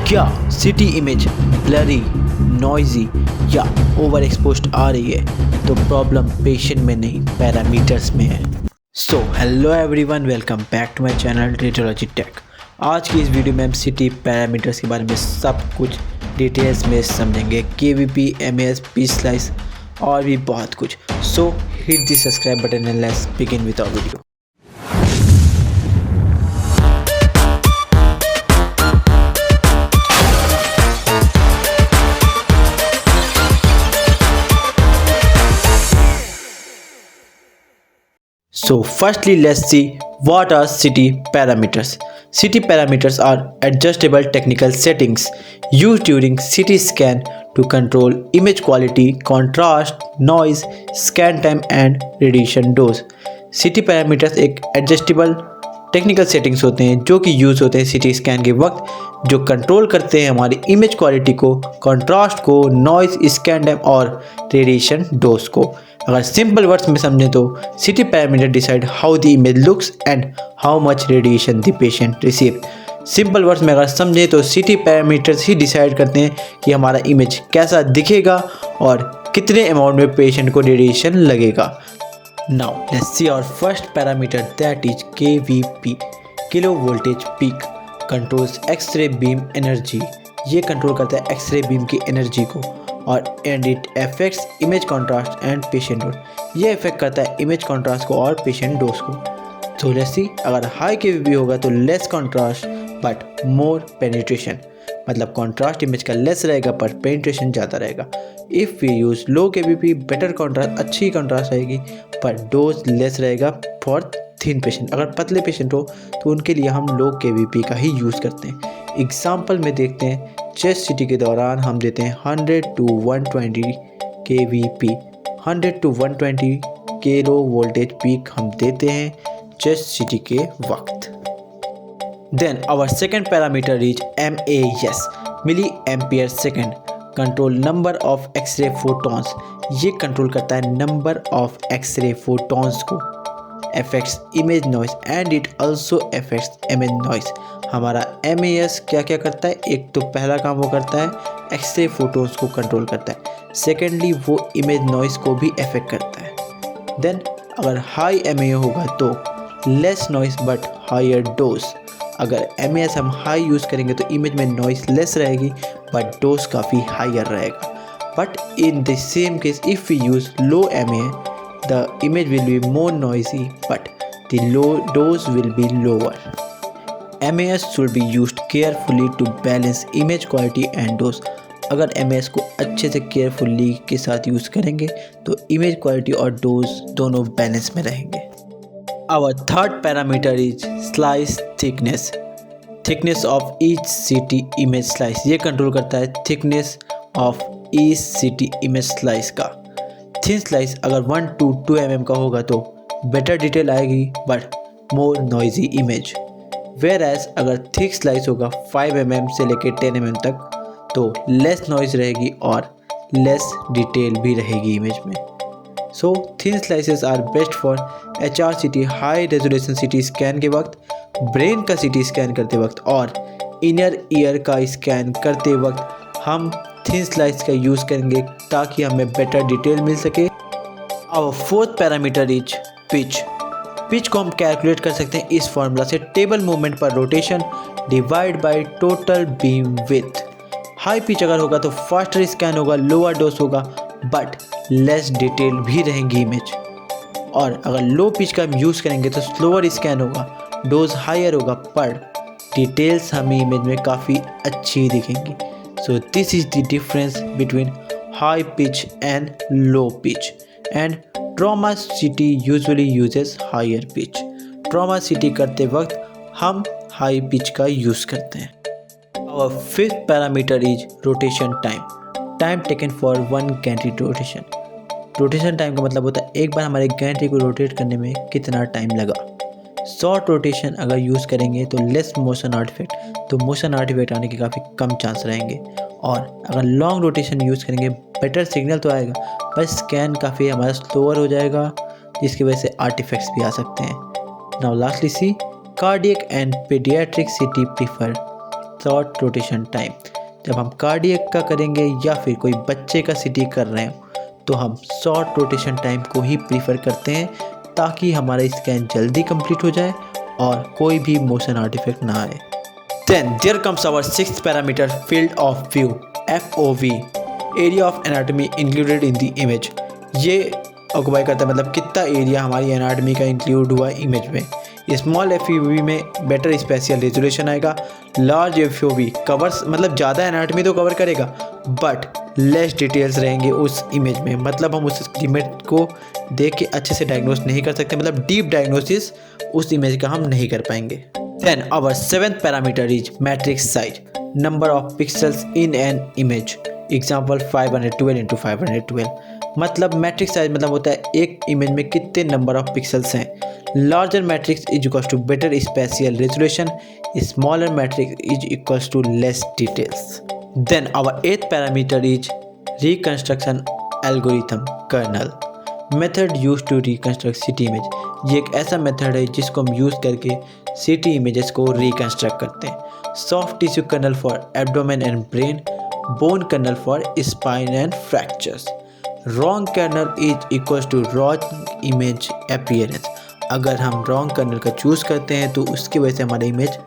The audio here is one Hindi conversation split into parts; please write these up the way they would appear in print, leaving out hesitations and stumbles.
क्या सिटी इमेज ब्लरी, नॉइजी या ओवर एक्सपोज्ड आ रही है तो प्रॉब्लम पेशेंट में नहीं पैरामीटर्स में है। So hello everyone, welcome back to my channel radiology tech. आज की इस वीडियो में हम सिटी पैरामीटर्स के बारे में सब कुछ डिटेल्स में समझेंगे, केवीपी, एमएएस, पी स्लाइस और भी बहुत कुछ। So hit the subscribe button and let's begin with our video. So firstly, let's see what are city parameters. City parameters are adjustable technical settings used during CT scan to control image quality, contrast, noise, scan time and radiation dose. City parameters एक adjustable टेक्निकल सेटिंग्स होते हैं जो कि यूज़ होते हैं सीटी स्कैन के वक्त, जो कंट्रोल करते हैं हमारी इमेज क्वालिटी को, कंट्रास्ट को, नॉइज़, स्कैन टाइम और रेडिएशन डोज को। अगर सिंपल वर्ड्स में समझें तो city parameter decide how the image looks and how much radiation the patient receive. Simple words में अगर समझें तो सिटी पैरामीटर्स ही डिसाइड करते हैं कि हमारा इमेज कैसा दिखेगा और कितने अमाउंट में पेशेंट को रेडिएशन लगेगा। Now let's see our first parameter, that is KVP, kilo voltage peak, controls x-ray beam energy. ये कंट्रोल करता है एक्सरे बीम की एनर्जी को और and it affects image contrast and patient dose. ये इफेक्ट करता है इमेज कॉन्ट्रास्ट को और पेशेंट डोज को। तो लेट्स सी, अगर हाई केवीपी होगा तो less contrast but more penetration, मतलब कॉन्ट्रास्ट इमेज का लेस रहेगा पर पेनिट्रेशन ज़्यादा रहेगा। If we use low KVP, better contrast, अच्छी कॉन्ट्रास्ट रहेगी पर डोज लेस रहेगा फॉर थिन पेशेंट। अगर पतले पेशेंट हो तो उनके लिए हम लो केवीपी का ही यूज़ करते हैं। एग्जाम्पल में देखते हैं, चेस्ट सीटी के दौरान हम देते हैं 100 to 120 KVP, 100 to 120 kilo voltage peak हम देते हैं चेस्ट सीटी के वक्त। Then our second parameter is MAS, milli ampere second, control number of x-ray photons. ये कंट्रोल करता है नंबर ऑफ एक्सरे फोटॉन्स को, affects image noise and it also affects image noise. हमारा MAS क्या क्या करता है? एक तो पहला काम वो करता है एक्सरे फोटॉन्स को कंट्रोल करता है, सेकेंडली वो इमेज नॉइस को भी अफेक्ट करता है। देन अगर हाई MAS होगा तो less noise but higher dose. अगर MAS हम हाई यूज़ करेंगे तो इमेज में नॉइस लेस रहेगी बट डोज काफ़ी हायर रहेगा। But in the same case if we use low MAS, the image will be more noisy but the low dose will be lower. MAS should be used carefully to balance image quality and dose. अगर MAS को अच्छे से केयरफुली के साथ यूज़ करेंगे तो इमेज क्वालिटी और डोज दोनों बैलेंस में रहेंगे। Our third parameter is slice thickness, thickness of each CT image slice। ये कंट्रोल करता है thickness of each CT image slice का। थिन स्लाइस अगर 1 to 2 mm का होगा तो बेटर डिटेल आएगी but more noisy image, whereas अगर थिक स्लाइस होगा 5 mm से लेकर 10 mm तक तो लेस नॉइज रहेगी और लेस डिटेल भी रहेगी इमेज में। So thin slices are best for HRCT, high resolution CT scan के वक्त, ब्रेन का CT स्कैन करते वक्त और इनर ईयर का स्कैन करते वक्त हम थिन स्लाइस का यूज़ करेंगे ताकि हमें बेटर डिटेल मिल सके। और fourth parameter is pitch. Pitch को हम कैलकुलेट कर सकते हैं इस फॉर्मूला से, टेबल मूवमेंट पर rotation divide by total beam width. High pitch अगर होगा तो फास्टर स्कैन होगा, लोअर डोज होगा बट लेस डिटेल भी रहेंगी इमेज। और अगर लो पिच का हम यूज़ करेंगे तो स्लोअर स्कैन होगा, डोज हायर होगा पर डिटेल्स हमें इमेज में काफ़ी अच्छी दिखेंगी। So this is the difference between high pitch and low pitch. And trauma CT usually uses higher pitch. Trauma CT करते वक्त हम हाई पिच का यूज़ करते हैं। Our fifth parameter is rotation time, time taken for one gantry rotation। Rotation time का मतलब होता है एक बार हमारे गैंट्री को रोटेट करने में कितना टाइम लगा। शॉर्ट रोटेशन अगर यूज़ करेंगे तो लेस मोशन आर्टिफैक्ट, तो मोशन आर्टिफैक्ट आने के काफ़ी कम चांस रहेंगे। और अगर लॉन्ग रोटेशन यूज़ करेंगे बेटर सिग्नल तो आएगा पर स्कैन काफ़ी हमारा स्लोअर हो जाएगा जिसकी वजह से आर्टिफैक्ट्स भी आ सकते हैं। Now lastly see cardiac and paediatric CT prefer. Short rotation time. जब हम कार्डियक का करेंगे या फिर कोई बच्चे का सीटी कर रहे हैं तो हम शॉर्ट रोटेशन टाइम को ही प्रीफर करते हैं ताकि हमारा स्कैन जल्दी कंप्लीट हो जाए और कोई भी मोशन आर्टिफैक्ट ना आए। Then there comes our sixth parameter, field of view, FOV, area of anatomy included in the image। ये ऑक्युपाई करता है मतलब कितना एरिया हमारी एनाटमी का इंक्लूड हुआ है इमेज में। स्मॉल FOV में बेटर स्पेशियल रेजोल्यूशन आएगा। लार्ज FOV कवर्स मतलब ज़्यादा एनाटमी तो कवर करेगा बट लेस डिटेल्स रहेंगे उस इमेज में, मतलब हम उस इमेज को देख के अच्छे से डायग्नोस नहीं कर सकते, मतलब डीप डायग्नोसिस उस इमेज का हम नहीं कर पाएंगे। Then our seventh parameter is matrix size, number of pixels in an image। Example 512 into 512। मतलब मैट्रिक्स साइज मतलब होता है एक इमेज में कितने नंबर ऑफ पिक्सल्स हैं। Larger matrix is equals to better spatial resolution, smaller matrix is equals to less details. Then our eighth parameter is reconstruction algorithm kernel, method use to reconstruct CT image. ये एक ऐसा मेथड है जिसको हम यूज़ करके सिटी इमेजेस को रिकंस्ट्रक्ट करते हैं। Soft tissue kernel for abdomen and brain, bone kernel for spine and fractures. Wrong kernel is equals to wrong image appearance. अगर हम रॉन्ग कर्नल का चूज़ करते हैं तो उसकी वजह से हमारा इमेज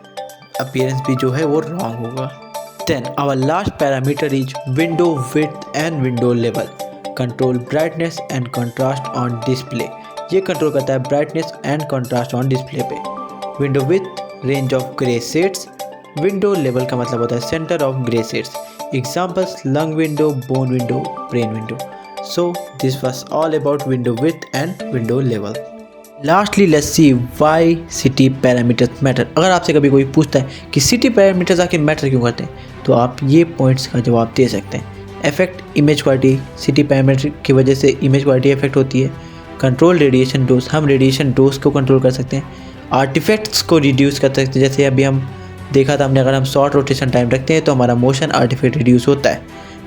अपीयरेंस भी जो है वो रॉन्ग होगा। Then our last parameter is window width and window level, control brightness and contrast on display. ये कंट्रोल करता है brightness and contrast on display पे। Window with range of grey shades, window level का मतलब होता है centre of grey shades. Examples lung window, bone window, brain window. So this was all about window with and window level. Lastly let's see why CT parameters matter. अगर आपसे कभी कोई पूछता है कि सिटी पैरामीटर्स आके मैटर क्यों करते हैं तो आप ये पॉइंट्स का जवाब दे सकते हैं। Effect image quality, city parameter की वजह से इमेज क्वालिटी इफेक्ट होती है। कंट्रोल रेडिएशन डोज, हम रेडिएशन डोज को कंट्रोल कर सकते हैं। आर्टिफैक्ट्स को रिड्यूस कर सकते हैं, जैसे अभी हम देखा था हमने, अगर हम शॉर्ट रोटेशन टाइम रखते हैं तो हमारा मोशन आर्टिफैक्ट रिड्यूस होता है।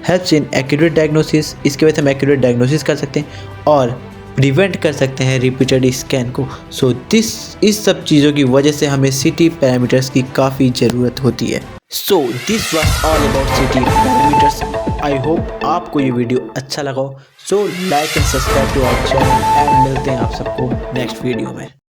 हेल्प्स इन एक्यूरेट डायग्नोसिस, इसकी वजह से हम एक्यूरेट डायग्नोसिस कर सकते हैं और प्रिवेंट कर सकते हैं रिपीटेड स्कैन को। सो इस सब चीज़ों की वजह से हमें सिटी पैरामीटर्स की काफ़ी ज़रूरत होती है। So this was all about CT parameters. I hope आपको ये वीडियो अच्छा लगा हो। So like and subscribe to our channel एंड मिलते हैं आप सबको नेक्स्ट वीडियो में।